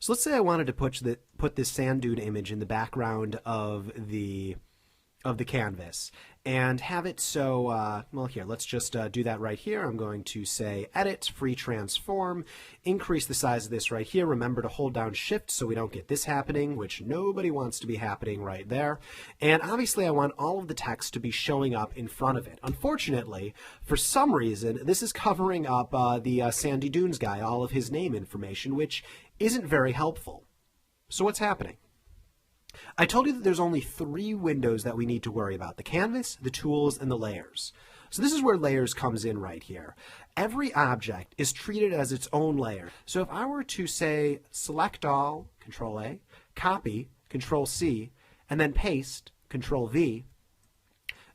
So let's say I wanted to put this sand dune image in the background of the canvas and have it so, well, here, let's just do that right here. I'm going to say Edit, Free Transform, increase the size of this right here. Remember to hold down Shift so we don't get this happening, which nobody wants to be happening right there. And obviously I want all of the text to be showing up in front of it. Unfortunately, for some reason, this is covering up the Sandy Dunes guy, all of his name information, which isn't very helpful. So what's happening? I told you that there's only 3 windows that we need to worry about: the canvas, the tools, and the layers. So this is where layers comes in right here. Every object is treated as its own layer. So if I were to say select all, Control A, copy, Control C, and then paste, Control V,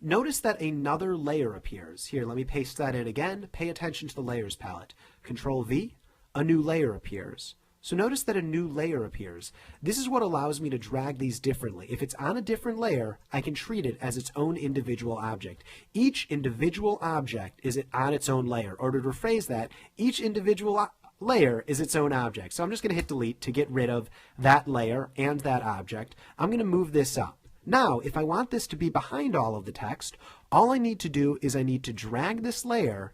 notice that another layer appears. Here, let me paste that in again. Pay attention to the layers palette. Control V, a new layer appears. So notice that a new layer appears. This is what allows me to drag these differently. If it's on a different layer, I can treat it as its own individual object. Each individual object is on its own layer. Or to rephrase that, each individual layer is its own object. So I'm just going to hit delete to get rid of that layer and that object. I'm going to move this up. Now, if I want this to be behind all of the text, all I need to do is I need to drag this layer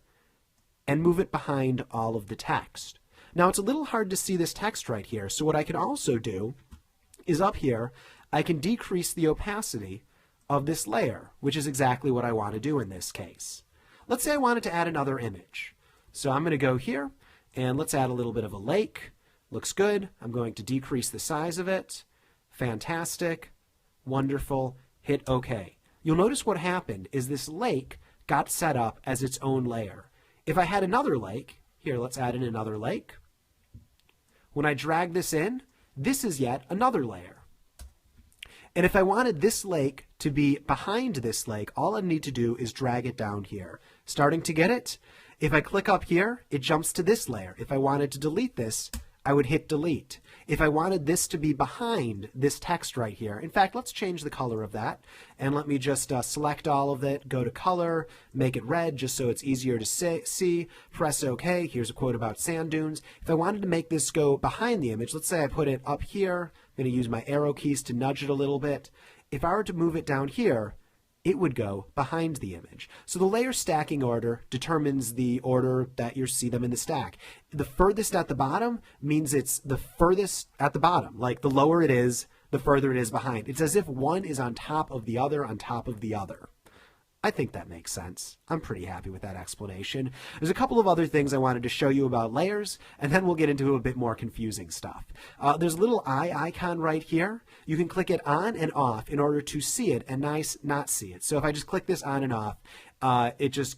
and move it behind all of the text. Now, it's a little hard to see this text right here, so what I can also do is up here, I can decrease the opacity of this layer, which is exactly what I want to do in this case. Let's say I wanted to add another image. So I'm going to go here, and let's add a little bit of a lake. Looks good. I'm going to decrease the size of it. Fantastic. Wonderful. Hit OK. You'll notice what happened is this lake got set up as its own layer. If I had another lake, here, let's add in another lake. When I drag this in, this is yet another layer. And if I wanted this lake to be behind this lake, all I need to do is drag it down here. Starting to get it? If I click up here, it jumps to this layer. If I wanted to delete this, I would hit delete. If I wanted this to be behind this text right here, in fact, let's change the color of that. And let me just select all of it, go to color, make it red just so it's easier to see, press OK. Here's a quote about sand dunes. If I wanted to make this go behind the image, let's say I put it up here. I'm going to use my arrow keys to nudge it a little bit. If I were to move it down here, it would go behind the image. So the layer stacking order determines the order that you see them in the stack. The furthest at the bottom means it's the furthest at the bottom. Like the lower it is, the further it is behind. It's as if one is on top of the other on top of the other. I think that makes sense. I'm pretty happy with that explanation. There's a couple of other things I wanted to show you about layers, and then we'll get into a bit more confusing stuff. There's a little eye icon right here. You can click it on and off in order to see it and not see it. So if I just click this on and off, it just,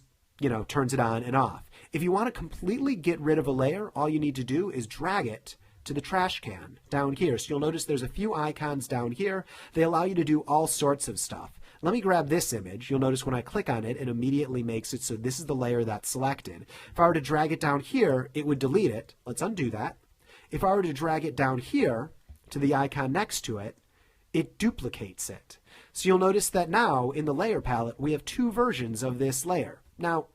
turns it on and off. If you want to completely get rid of a layer, all you need to do is drag it to the trash can down here. So you'll notice there's a few icons down here. They allow you to do all sorts of stuff. Let me grab this image. You'll notice when I click on it, it immediately makes it so this is the layer that's selected. If I were to drag it down here, it would delete it. Let's undo that. If I were to drag it down here to the icon next to it, it duplicates it. So you'll notice that now in the layer palette, we have 2 versions of this layer. Now,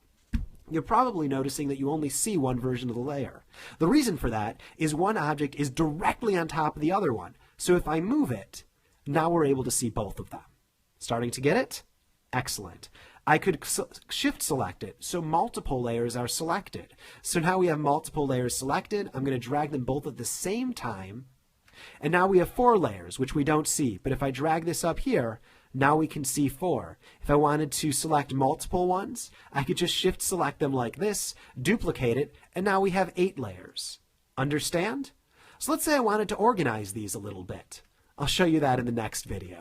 you're probably noticing that you only see one version of the layer. The reason for that is one object is directly on top of the other one. So if I move it, now we're able to see both of them. Starting to get it? Excellent. I could shift select it, so multiple layers are selected. So now we have multiple layers selected. I'm going to drag them both at the same time. And now we have 4 layers, which we don't see. But if I drag this up here, now we can see 4. If I wanted to select multiple ones, I could just shift select them like this, duplicate it, and now we have 8 layers. Understand? So let's say I wanted to organize these a little bit. I'll show you that in the next video.